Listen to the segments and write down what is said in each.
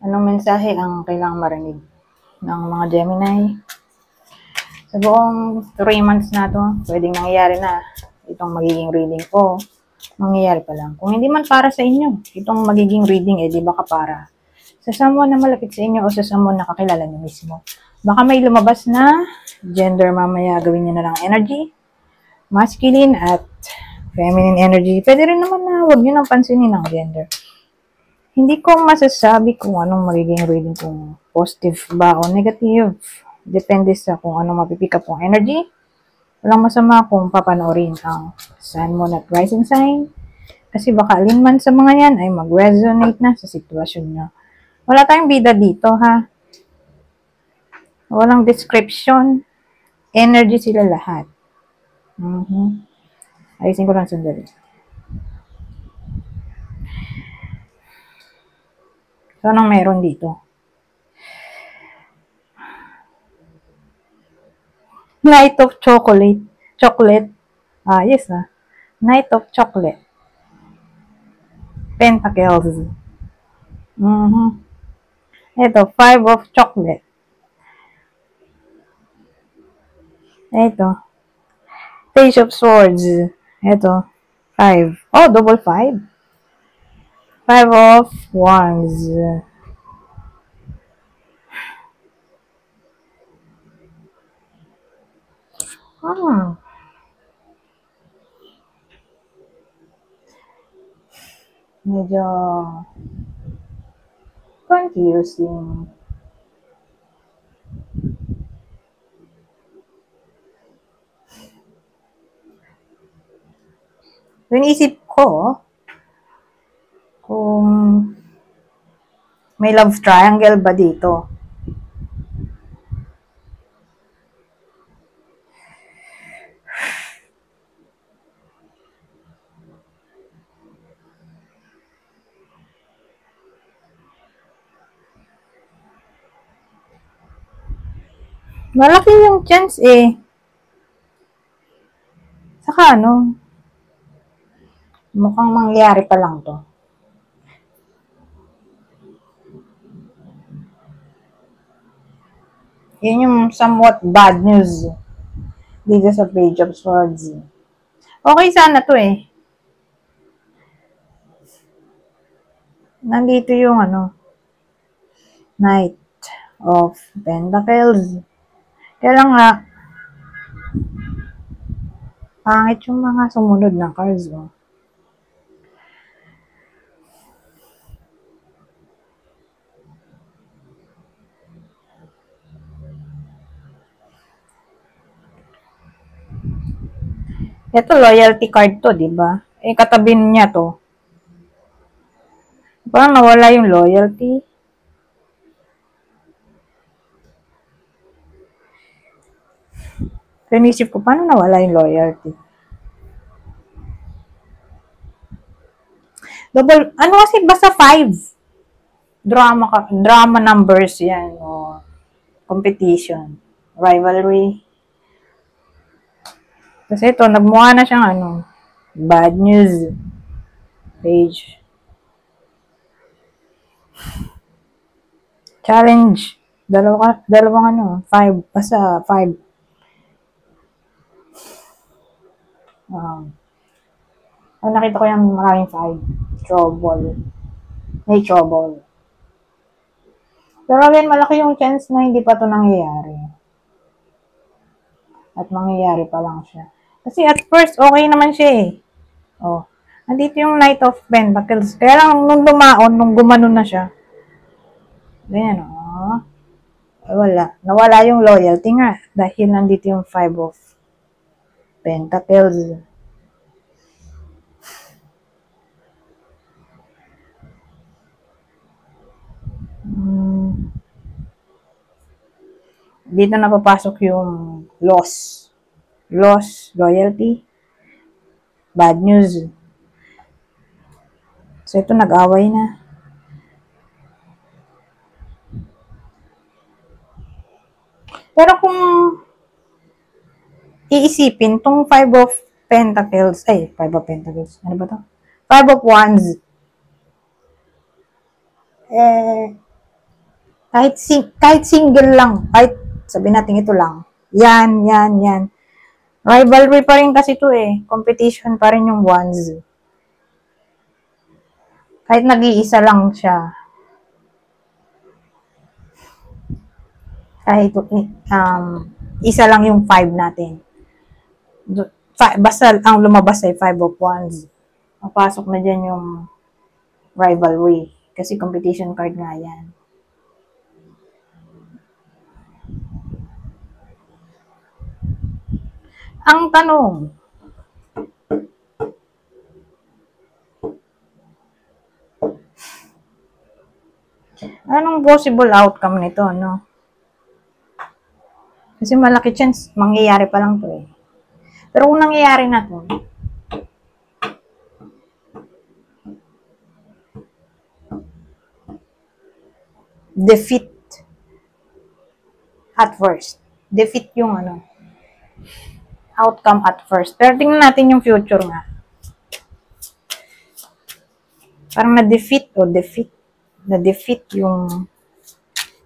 Anong mensahe ang kailangang marinig ng mga Gemini? Sa buong 3 months na to, pwedeng nangyayari na itong magiging reading ko. Mangyayari pa lang. Kung hindi man para sa inyo, itong magiging reading, di baka para sa someone na malapit sa inyo o sa someone na kakilala niyo mismo. Baka may lumabas na gender mamaya, gawin niyo na lang energy, masculine at feminine energy. Pwede rin naman na huwag niyo nang pansinin ang gender. Hindi ko masasabi kung anong magiging reading, kung positive ba o negative. Depende sa kung anong mapipick up ang energy. Walang masama kung papanoorin ang sun, moon at rising sign. Kasi baka alin man sa mga yan ay mag-resonate na sa sitwasyon nyo. Wala tayong bida dito, ha? Walang description. Energy sila lahat. Ayusin ko lang sandali. So, anong meron dito? Night of chocolate. Chocolate. Yes, Night of chocolate. Pentacles. Ito, 5 of chocolate. Ito, Page of Swords. Ito, 5. Oh, double 5. 5 of Wands. Medyo confusing. Inisip ko kung may love triangle ba dito. Malaki yung chance Saka mukhang mangyari pa lang to. Yun yung somewhat bad news dito sa Page of Swords. Okay sana to Nandito yung Knight of Pentacles. Kaya lang nga, pangit yung mga sumunod na cards mo. Ito, loyalty card to, di ba? Katabi niya to. Parang nawala yung loyalty. Pinisip ko, paano nawala yung loyalty? Double, kasi basta 5. Drama numbers yan, o competition, rivalry. Kasi ito, nagmukha na siyang bad news page. Challenge. Dalawang 5. Basta 5. Nakita ko yung maraming 5. Trouble. May trouble. Pero again, malaki yung chance na hindi pa ito nangyayari. At mangyayari pa lang siya. Kasi at first, okay naman siya Nandito yung Knight of Pentacles. Kaya lang, nung lumaon, nung gumanon na siya, ganyan wala. Nawala yung loyalty nga. Dahil nandito yung 5 of Pentacles. Dito na papasok yung loss, loyalty, bad news. So, ito nag-away na. Pero kung iisipin, tong 5 of Pentacles, 5 of Pentacles, ano ba to? 5 of Wands, Kahit single lang, kahit sabihin natin ito lang. Yan. Rivalry pa rin kasi ito eh. Competition pa rin yung ones. Kahit nag-iisa lang siya. Kahit isa lang yung 5 natin. Basta ang lumabas ay 5 of wands. Papasok na dyan yung rivalry. Kasi competition card nga yan. Ang tanong, anong possible outcome nito, no? Kasi malaki chance, mangyayari pa lang to eh. Pero kung nangyayari na to, defeat at first. Defeat yung outcome at first. Pero tingnan natin yung future nga. Parang na-defeat o defeat. Na-defeat yung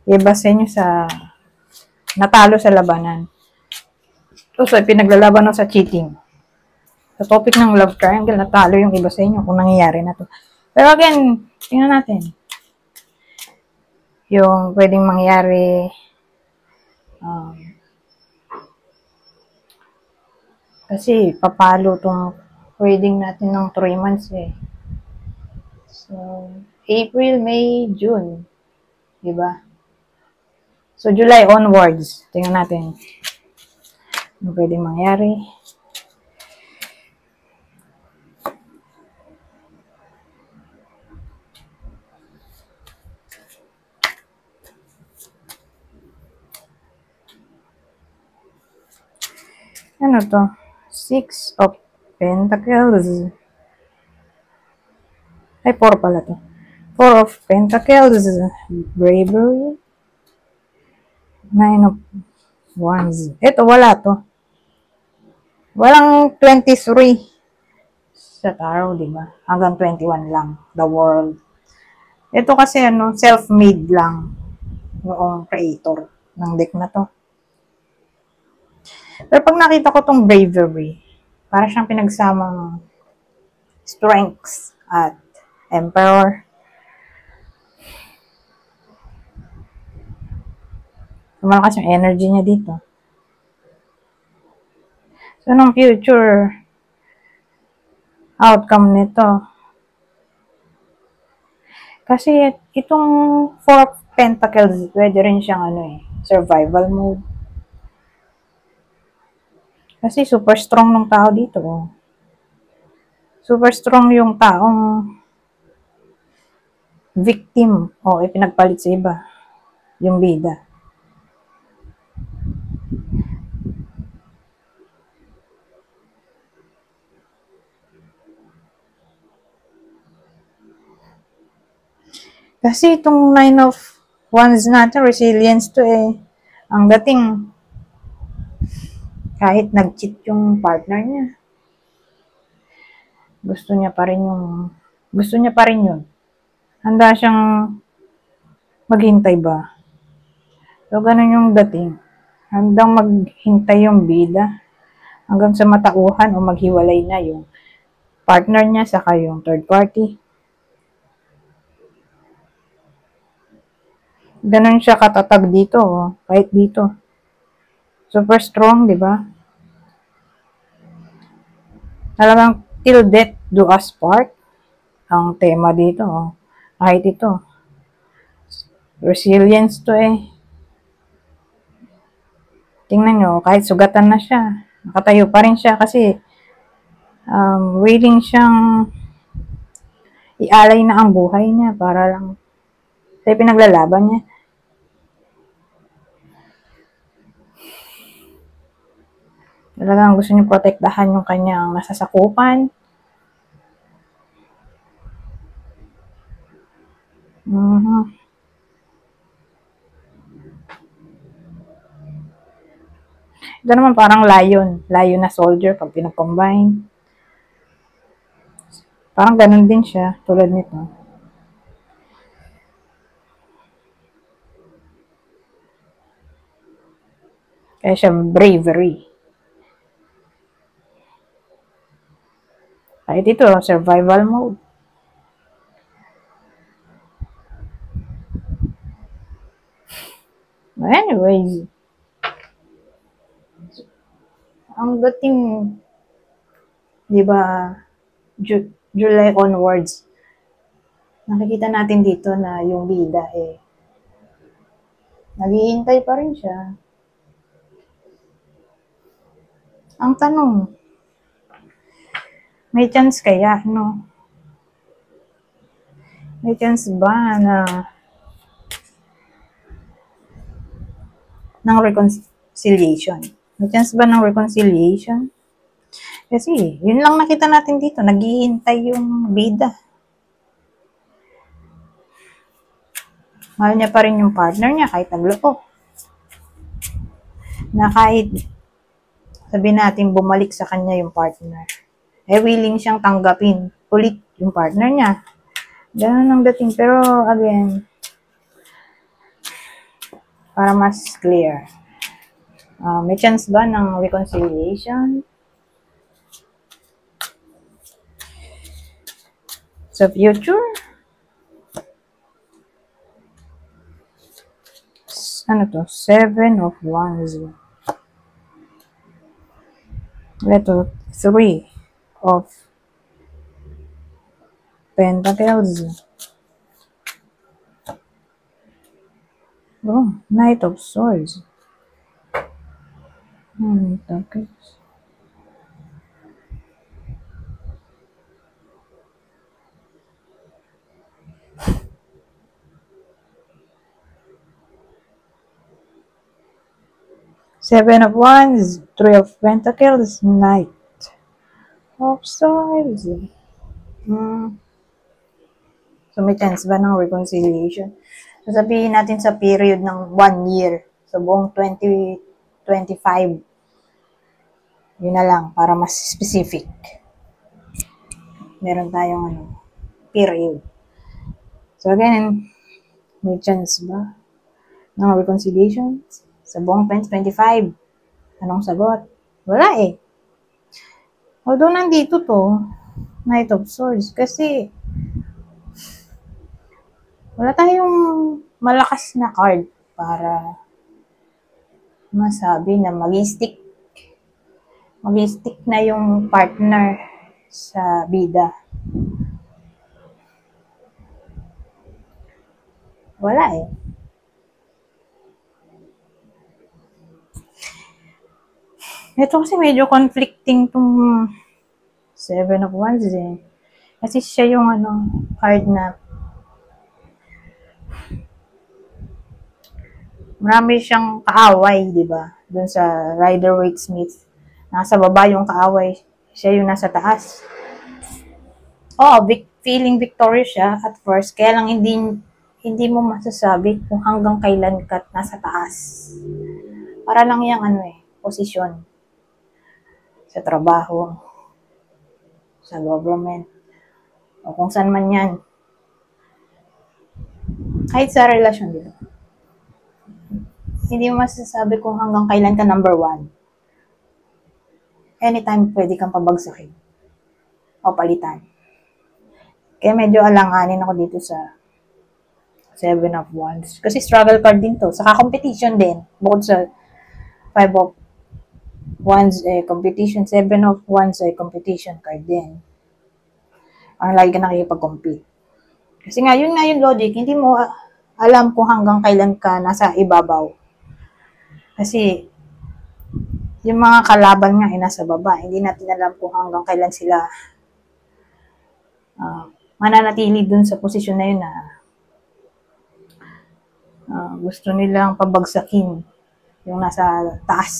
iba sa inyo sa natalo sa labanan. So, pinaglalaban sa cheating. Sa topic ng love triangle, natalo yung iba sa inyo kung nangyayari na to. Pero again, tingnan natin. Yung pwedeng mangyari kasi papalo tong reading natin ng 3 months eh. So, April, May, June. Diba? So, July onwards. Tingnan natin. Ano pwedeng mangyari. Ano to? 6 of Pentacles. Ay, 4 pala to. 4 of Pentacles. Bravery. 9 of Wands. Ito, wala to. Walang 23 sa tarot, di ba? Hanggang 21 lang. The World. Ito kasi self-made lang. Noong creator ng deck na to. Pero pag nakita ko tong Bravery, para siyang pinagsamang Strengths at Emperor. Malakas yung energy niya dito. So, nung future outcome nito, kasi itong 4 of Pentacles, pwede rin siyang survival mode. Kasi super strong ng tao dito. Super strong yung taong victim o ipinagpalit sa iba. Yung bida. Kasi itong 9 of Wands natin, resilience to eh. Ang dating, kahit nag-cheat yung partner niya, gusto niya pa rin yun. Handa siyang maghintay ba? So, ganun yung dating. Handang maghintay yung bida hanggang sa matauhan o maghiwalay na yung partner niya saka yung third party. Ganun siya katatag dito, kahit dito. Super strong, di ba? Talagang till death do us part. Ang tema dito, kahit ito. Resilience to eh. Tingnan nyo, kahit sugatan na siya, nakatayo pa rin siya kasi willing siyang ialay na ang buhay niya para lang sa pinaglalaban niya. Talagang gusto niya protektahan yung kanyang nasasakupan. Ito naman parang lion. Lion na soldier pag pinag-combine. Parang ganun din siya, tulad nito. Kaya siya bravery. Kahit ito, survival mode. Anyways, ang dating, di ba, July onwards, nakikita natin dito na yung bida naghihintay pa rin siya. Ang tanong, may chance kaya, no? May chance ba ng reconciliation? May chance ba ng reconciliation? Kasi, yun lang nakita natin dito, naghihintay yung bida. Mahal niya pa rin yung partner niya kahit nagloko. Na kahit sabihin natin bumalik sa kanya yung partner, willing siyang tanggapin ulit yung partner niya. Ganun ang dating. Pero again, para mas clear, may chance ba ng reconciliation sa future? Ano to? 7 of Wands. Ito, 3 of Pentacles. Oh, Knight of Swords. Pentacles. Seven of Wands, 3 of Pentacles, Knight of Swords. So, may chance ba ng reconciliation? So, sabihin natin sa period ng 1 year. So, buong 2025. Yun na lang, para mas specific. Meron tayong period. So, again, may chance ba ng reconciliation sa buong 2025? Anong sagot? Wala eh. Although nandito to, Knight of Swords, kasi wala tayong malakas na card para masabi na mag-stick na yung partner sa bida. Wala eh. Ito kasi medyo conflicting tong 7 of Wands eh. Kasi siya yung card na marami siyang kaaway, di ba? Doon sa Rider-Waite-Smith. Nasa baba yung kaaway. Siya yung nasa taas. Feeling victorious siya at first. Kaya lang hindi mo masasabi kung hanggang kailan ka nasa taas. Para lang yung posisyon. Sa trabaho. Sa government. O kung saan man yan. Kahit sa relasyon, di ba? Hindi mo masasabi kung hanggang kailan ka number 1. Anytime pwede kang pabagsakin. O palitan. Kaya medyo alanganin ako dito sa 7 of Wands. Kasi struggle card din to. Saka competition din. Bukod sa 5 of Wands competition. 7 of Wands competition card din. Ang lagi ka nakikipag-compete. Kasi nga yun logic. Hindi mo alam kung hanggang kailan ka nasa ibabaw. Kasi yung mga kalaban nga nasa baba. Hindi natin alam kung hanggang kailan sila mananatili dun sa posisyon na yun na gusto nilang pabagsakin yung nasa taas.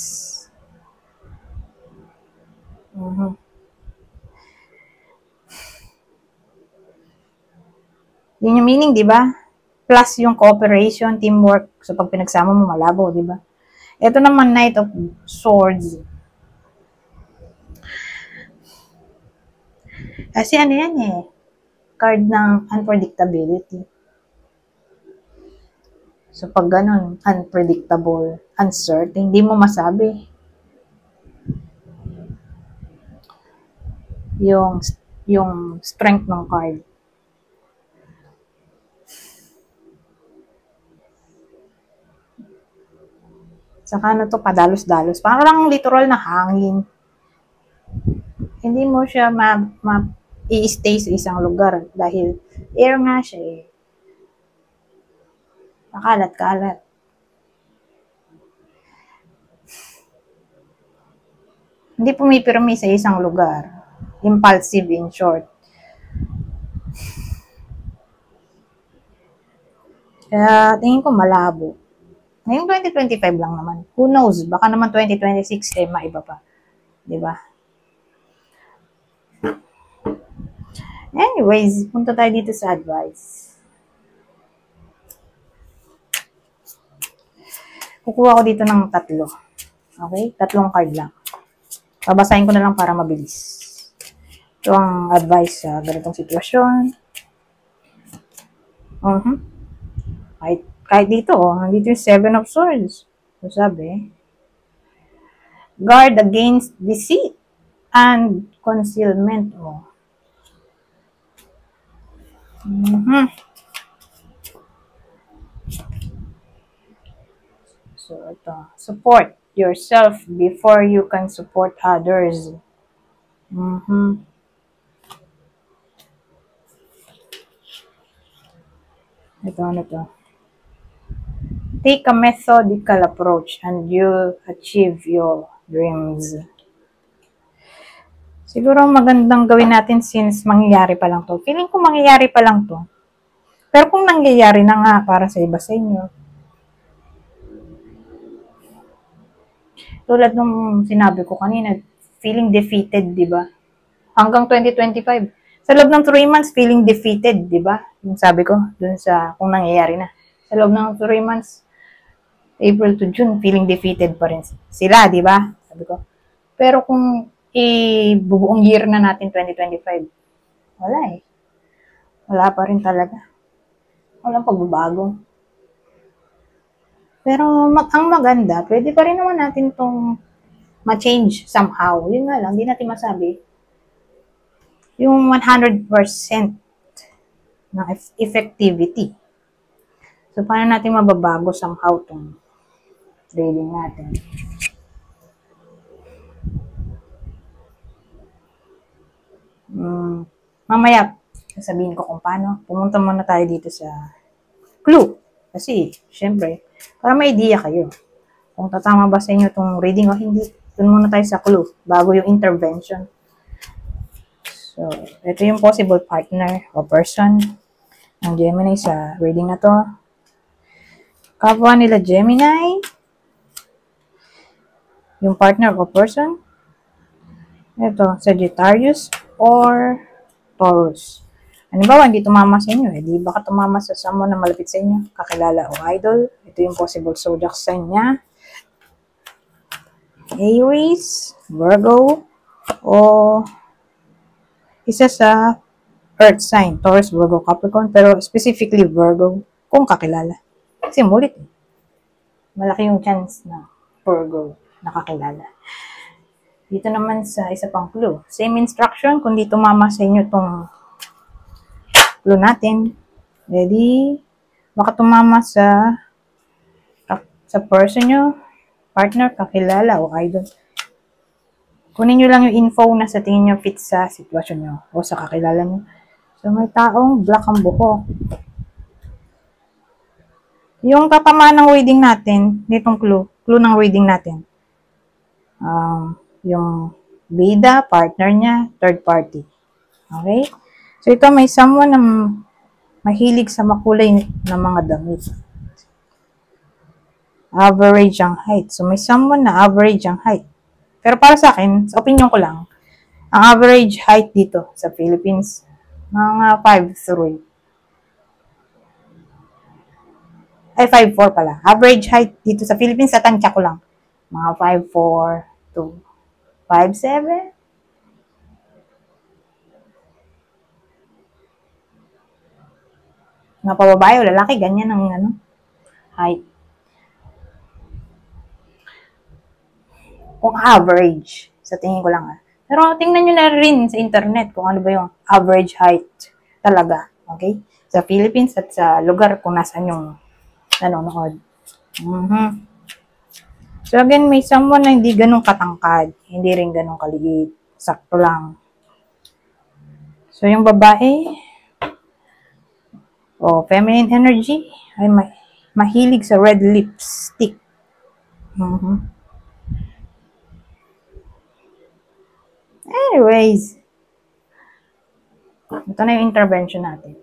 Yun yung meaning, di ba? Plus yung cooperation, teamwork. So, pag pinagsama mo, malabo, di ba? Ito naman, Knight of Swords. Kasi yan card ng unpredictability. So, pag ganun, unpredictable, uncertain, hindi mo masabi. Yung strength ng card. Saka ano to, padalos-dalos. Parang literal na hangin. Hindi mo siya i-stay sa isang lugar dahil air nga siya eh. Pakalat-kalat. Hindi pumipirmi sa isang lugar. Impulsive in short. Kaya tingin ko malabo. Ngayong 2025 lang naman. Who knows? Baka naman 2026 eh maiba pa. 'Di ba? Anyways, punta tayo dito sa advice. Kukuha ko dito ng 3. Okay? 3 card lang. Babasahin ko na lang para mabilis. Ito ang advice sa ganitong sitwasyon. Kahit dito, nandito yung 7 of Swords. So sabi, guard against deceit and concealment. So ito, support yourself before you can support others. Ito, ano to? Take a methodical approach and you'll achieve your dreams. Siguro magandang gawin natin since mangyayari pa lang to. Feeling ko mangyayari pa lang to. Pero kung nangyayari na nga para sa iba sa inyo, tulad nung sinabi ko kanina, feeling defeated, di ba? Hanggang 2025. Sa loob ng 3 months, feeling defeated, di ba? Yung sabi ko, dun sa kung nangyayari na. Sa loob ng 3 months, April to June, feeling defeated pa rin sila, di ba? Sabi ko. Pero kung bubuong year na natin 2025, wala eh. Wala pa rin talaga. Walang pagbabago. Pero ang maganda, pwede pa rin naman natin tong ma-change somehow. Yun nga lang, hindi natin masabi. Yung 100% ng effectivity. So, paano natin mababago somehow tong trading natin? Mamaya, sasabihin ko kung paano. Pumunta muna tayo dito sa clue. Kasi, syempre, para may idea kayo. Kung tatama ba sa inyo itong reading o hindi. Doon muna tayo sa clue, bago yung intervention. So, ito yung possible partner o person ng Gemini sa reading na to. Kapwa nila Gemini, yung partner o person, ito, Sagittarius or Taurus. Halimbawa, hindi tumama sa inyo, di baka tumama sa someone na malapit sa inyo, kakilala o idol. Ito yung possible zodiac sign niya. Aries, Virgo, o isa sa earth sign, Taurus, Virgo, Capricorn, pero specifically Virgo, kung kakilala. Kasi mulit eh. Malaki yung chance na Virgo nakakilala. Dito naman sa isa pang clue. Same instruction, kung di tumama sa inyo itong clue natin, ready? Baka tumama sa person nyo, partner, kakilala, o idol. Kunin nyo lang yung info na sa tingin nyo fit sa sitwasyon nyo o sa kakilala nyo. So, may taong black ang buhok. Yung tatamaan ng reading natin, nitong clue ng reading natin, yung bida, partner niya, third party. Okay? So, ito may someone na mahilig sa makulay na mga damit. Average ang height. So, may someone na average ang height. Pero para sa akin, sa opinion ko lang, ang average height dito sa Philippines, mga 5'3". Ay, 5'4" pala. Average height dito sa Philippines, sa tansya ko lang. Mga 5'4" to 5'7". Mga pababae o lalaki, ganyan ang height. kung average. Sa tingin ko lang Pero tingnan nyo na rin sa internet kung ano ba yung average height talaga. Okay? Sa Philippines at sa lugar kung nasan yung nanonood. So again, may someone na hindi ganun katangkad. Hindi rin ganun kaliit. Sakto lang. So yung babae, feminine energy, ay mahilig sa red lipstick. Anyways, ito na yung intervention natin.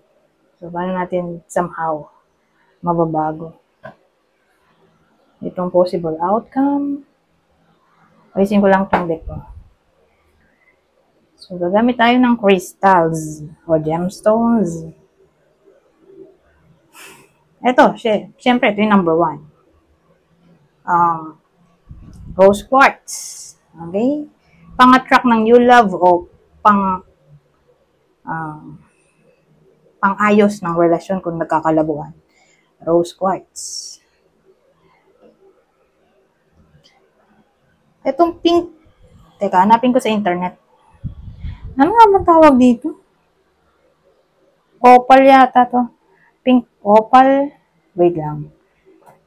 So, paano natin somehow mababago itong possible outcome. Ayusin ko lang itong deck ko. So, gagamit tayo ng crystals o gemstones. Ito, syempre, ito yung number 1. Rose quartz. Okay? Pang-attract ng new love o pang-ayos ng relasyon kung nagkakalabuan. Rose quartz. Itong pink, teka, hanapin ko sa internet. Ano nga ba tawag dito? Opal yata to. Pink opal. Wait lang.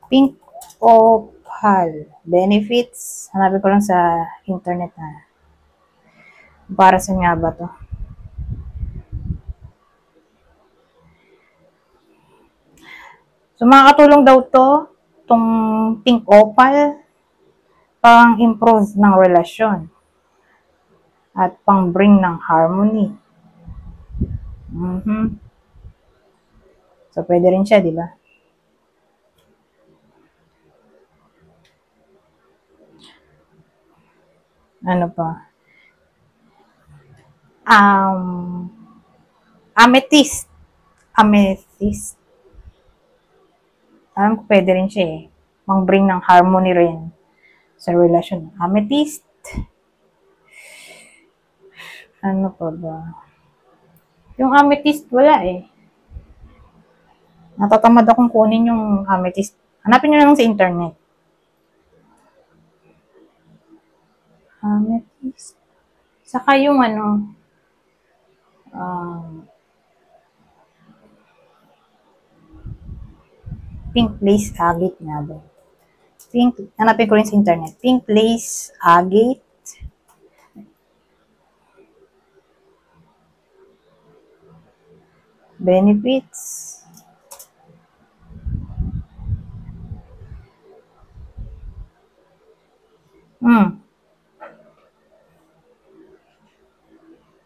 Pink opal. Benefits. Hanapin ko lang sa internet na. Para sa nga ba to? So, makakatulong daw to, itong pink opal, pang-improve ng relasyon at pang-bring ng harmony. So, pwede rin siya, di ba? Ano pa? Amethyst. Amethyst. Alam ko pwede rin siya Mang-bring ng harmony rin sa relasyon. Amethyst. Ano pa ba? Yung amethyst, wala Natatamad akong kunin yung amethyst. Hanapin nyo lang sa internet. Amethyst. Saka yung pink lace agate nga ba? Hanapin ko rin sa internet. Pink lace agate. Benefits.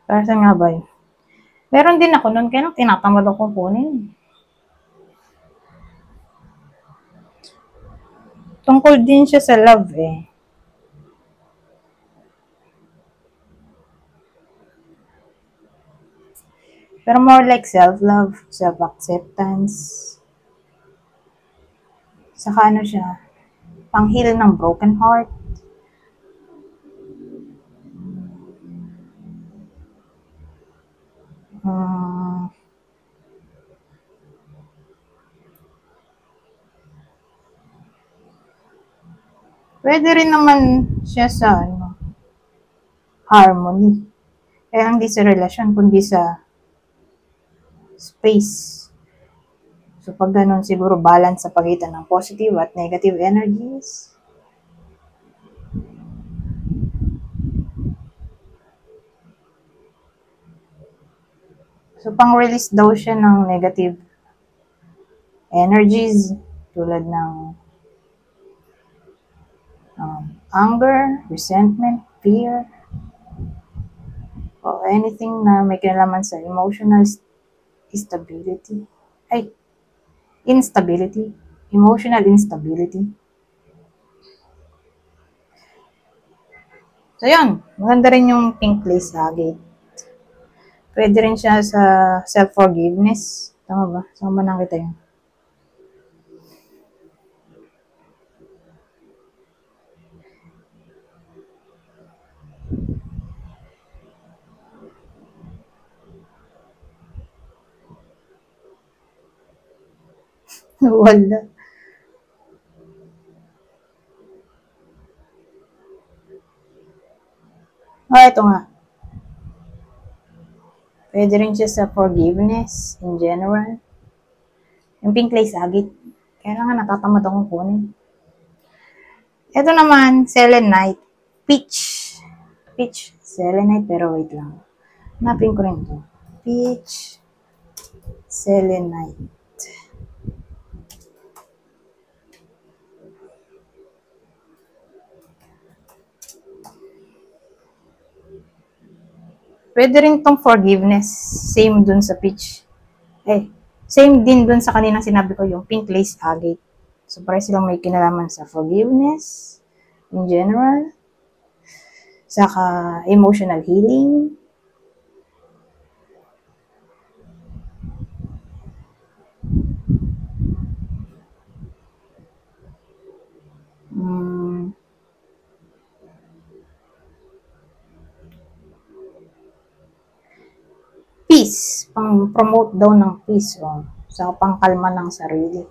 Para saan nga ba yun? Meron din ako nun, kaya tinatamad akong kunin. Tungkol din siya sa love Pero more like self-love, self-acceptance. Saka siya, pang-heal ng broken heart. Pwede rin naman siya sa harmony. Kaya hindi sa relasyon, kundi sa space. So, pag ganun, siguro balance sa pagitan ng positive at negative energies. So, pang-release daw siya ng negative energies tulad ng anger, resentment, fear, or anything na may kinalaman sa emotional instability. Emotional instability. So, yun. Maganda rin yung pink lace agate. Pwede rin siya sa self-forgiveness. Tama ba? Saan ba nakita yun? Wala. ito nga. Pwede rin siya sa forgiveness in general. Yung pink lace agate. Kaya nga natatamad akong kunin. Ito naman, selenite. Peach. Peach. Selenite, pero wait lang. Hanapin ko rin ito. Peach. Selenite. Pwede rin tong forgiveness. Same dun sa peach. Same din dun sa kaninang sinabi ko, yung pink lace agate. So, parang silang may kinalaman sa forgiveness in general. Saka emotional healing. Peace. Pang-promote daw ng peace. Sa pangkalma ng sarili.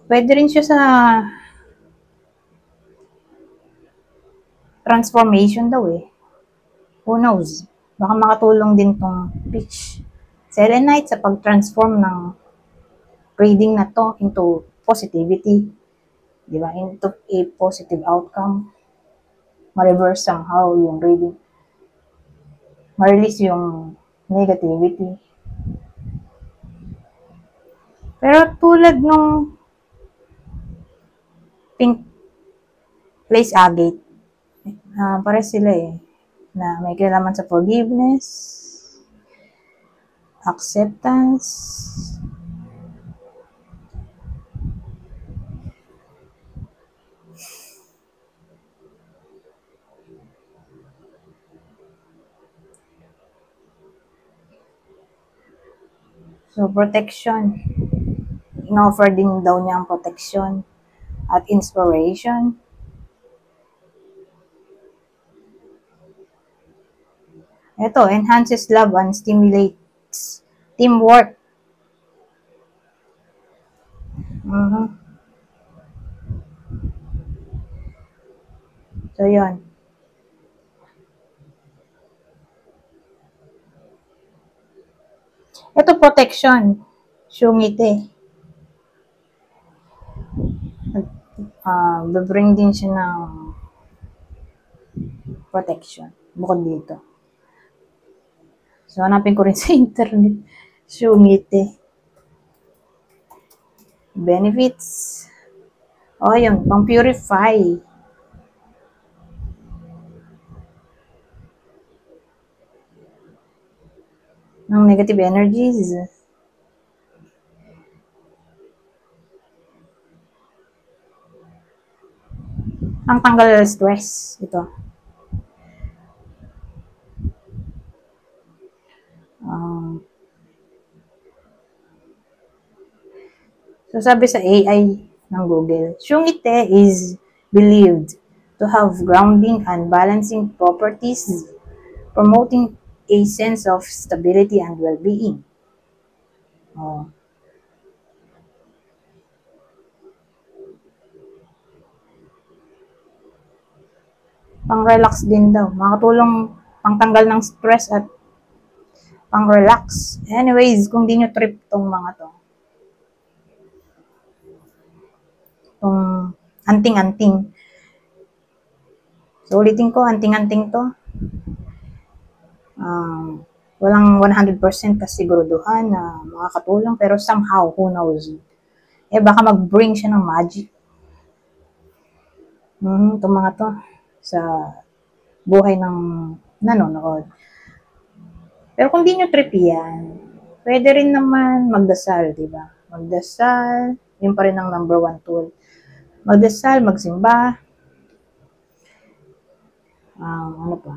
Pwede rin siya sa transformation daw eh. Who knows? Baka makatulong din tong peach. Selenite sa pag-transform ng reading na to into positivity. Diba? Into a positive outcome. Ma-reverse somehow yung reading. Ma-release yung negativity. Pero tulad nung pink lace agate, pare sila eh, na may kinalaman sa forgiveness, acceptance, so protection. In-offer din daw niya ang protection at inspiration. Ito, enhances love and stimulates teamwork. So, yun. Ito, protection. Syungite. Bring din siya ng protection. Bukod dito. So, hanapin ko rin sa internet. Syungite. Benefits. Yun. Pang-purify. Ng negative energies. Ang tanggal stress. Ito. So, sabi sa AI ng Google, Syungite is believed to have grounding and balancing properties, promoting a sense of stability and well-being. Pang-relax din daw. Makatulong pangtanggal ng stress at pang-relax. Anyways, kung di nyo trip tong mga to, tong anting-anting. So, ulitin ko, anting-anting to. Walang 100% kasiguraduhan na makakatulong, pero somehow, who knows? Baka mag-bring siya ng magic. Itong mga to, sa buhay ng nanonood. Pero kung di nyo trip yan, pwede rin naman magdasal, diba? Magdasal, yun pa rin ang number 1 tool. Magdasal, magsimba. Ano pa?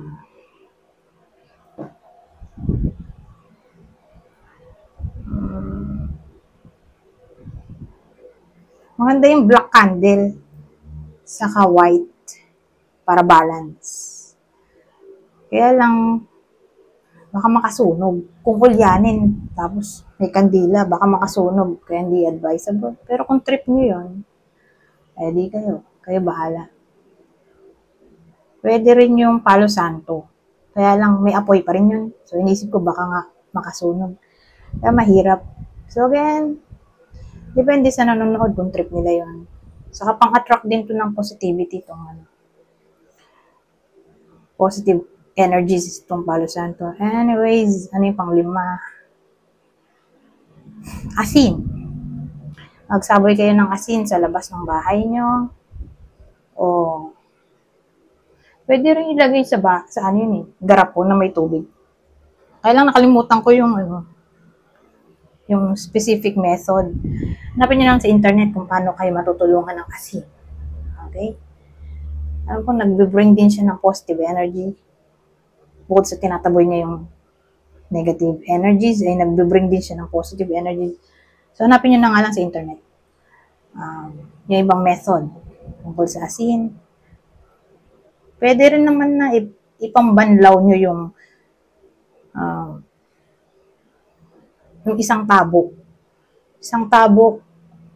Maganda yung black candle saka white para balance. Kaya lang, baka makasunog. Kung kulyanin, tapos may kandila, baka makasunog. Kaya hindi advisable. Pero kung trip nyo yun, di kayo. Kayo bahala. Pwede rin yung Palo Santo. Kaya lang may apoy pa rin yun. So inisip ko baka nga makasunog. Kaya mahirap. So again, depende sa nanonood kung trip nila yun. Saka pang-attract din to ng positivity itong positive energies itong Palo Santo. Anyways, ano yung pang-5? Asin. Magsaboy kayo ng asin sa labas ng bahay nyo. O pwede rin ilagay sa ano yun garapon na may tubig. Kaya lang nakalimutan ko yung yung specific method. Hanapin nyo lang sa internet kung paano kayo matutulungan ng asin. Okay? Alam ko, nagbe-bring din siya ng positive energy. Bukod sa tinataboy niya yung negative energies, ay nagbe-bring din siya ng positive energy. So, hanapin nyo na nga lang sa internet. Yung ibang method tungkol sa asin. Pwede rin naman na ipambanlaw nyo yung isang tabok. Isang tabok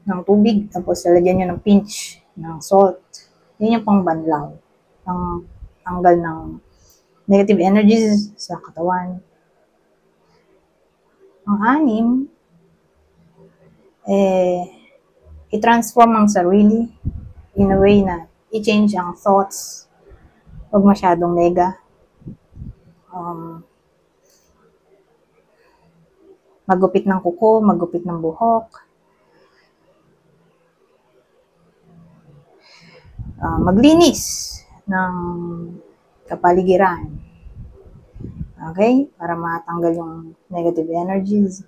ng tubig, tapos lalagyan nyo ng pinch ng salt. Yun yung pangbanlaw. Ang tanggal ng negative energies sa katawan. Ang 6, i-transform ang sarili in a way na i-change ang thoughts. Huwag masyadong nega. Magupit ng kuko, magupit ng buhok. Maglinis ng kapaligiran. Okay? Para matanggal yung negative energies.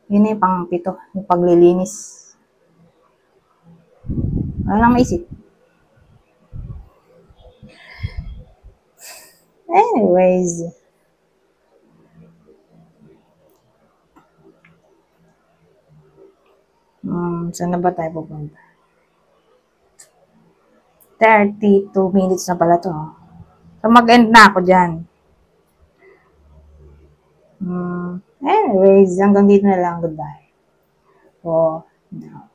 Yun na yung pang-7, yung paglilinis. Wala lang maisip. Anyways, saan na ba tayo pupunta? 32 minutes na pala to. So, mag-end na ako dyan. Anyways, hanggang dito na lang. Goodbye. For now.